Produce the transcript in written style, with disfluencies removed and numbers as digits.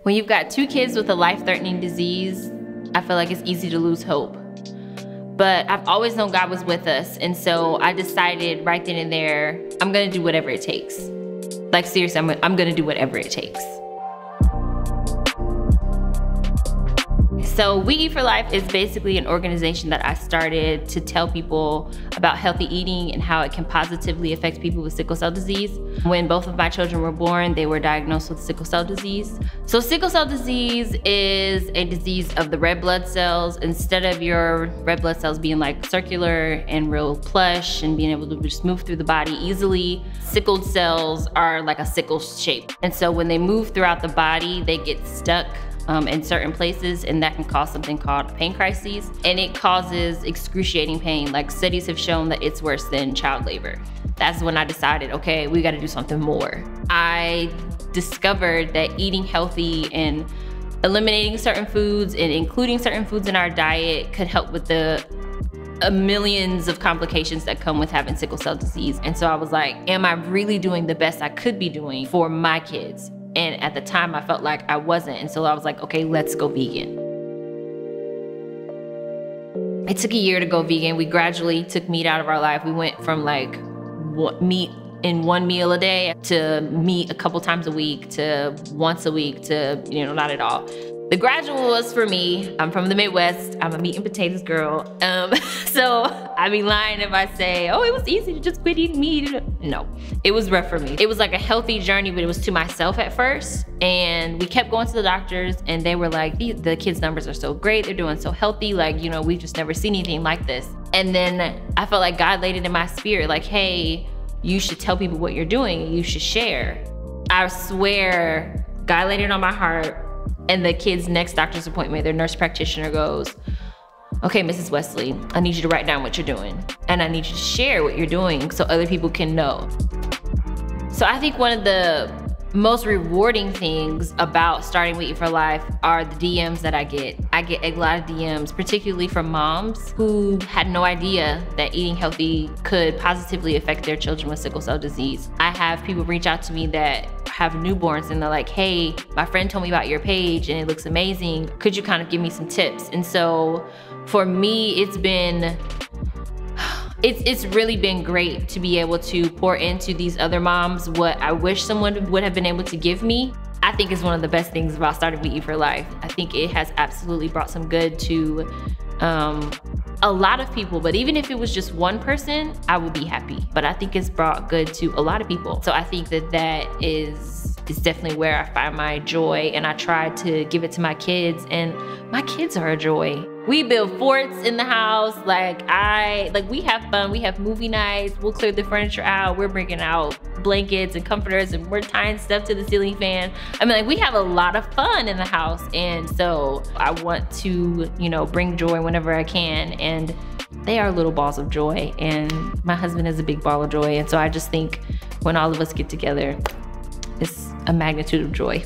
When you've got 2 kids with a life-threatening disease, I feel like it's easy to lose hope. But I've always known God was with us, and so I decided right then and there, I'm gonna do whatever it takes. Like seriously, I'm gonna do whatever it takes. So We Eat for Life is basically an organization that I started to tell people about healthy eating and how it can positively affect people with sickle cell disease. When both of my children were born, they were diagnosed with sickle cell disease. So sickle cell disease is a disease of the red blood cells. Instead of your red blood cells being like circular and real plush and being able to just move through the body easily, sickled cells are like a sickle shape. And so when they move throughout the body, they get stuck in certain places, and that can cause something called pain crises, and it causes excruciating pain. Like studies have shown that it's worse than child labor. That's when I decided, okay, we gotta do something more. I discovered that eating healthy and eliminating certain foods and including certain foods in our diet could help with the millions of complications that come with having sickle cell disease. And so I was like, am I really doing the best I could be doing for my kids? And at the time, I felt like I wasn't. And so I was like, okay, let's go vegan. It took a year to go vegan. We gradually took meat out of our life. We went from like meat in 1 meal a day to meat a couple times a week to once a week to, not at all. The gradual was for me. I'm from the Midwest. I'm a meat and potatoes girl. So I'd be lying if I say, oh, it was easy to just quit eating meat. No, it was rough for me. It was like a healthy journey, but it was to myself at first. And we kept going to the doctors and they were like, the kids' numbers are so great. They're doing so healthy. Like, we've just never seen anything like this. And then I felt like God laid it in my spirit, like, hey, you should tell people what you're doing and you should share. I swear, God laid it on my heart. And the kid's next doctor's appointment, their nurse practitioner goes, okay, Mrs. Wesley, I need you to write down what you're doing. And I need you to share what you're doing so other people can know. So I think one of the most rewarding things about starting We Eat for Life are the DMs that I get. I get a lot of DMs, particularly from moms who had no idea that eating healthy could positively affect their children with sickle cell disease. I have people reach out to me that have newborns and they're like, hey, my friend told me about your page and it looks amazing. Could you kind of give me some tips? And so for me, it's really been great to be able to pour into these other moms what I wish someone would have been able to give me. I think is one of the best things about starting We Eat for Life. I think it has absolutely brought some good to a lot of people, but even if it was just one person, I would be happy. But I think it's brought good to a lot of people. So I think that is definitely where I find my joy, and I try to give it to my kids, and my kids are a joy. We build forts in the house. We have fun. We have movie nights. We'll clear the furniture out. We're bringing out blankets and comforters and we're tying stuff to the ceiling fan. We have a lot of fun in the house. And so I want to, bring joy whenever I can. And they are little balls of joy. And my husband is a big ball of joy. And so I just think when all of us get together, it's a magnitude of joy.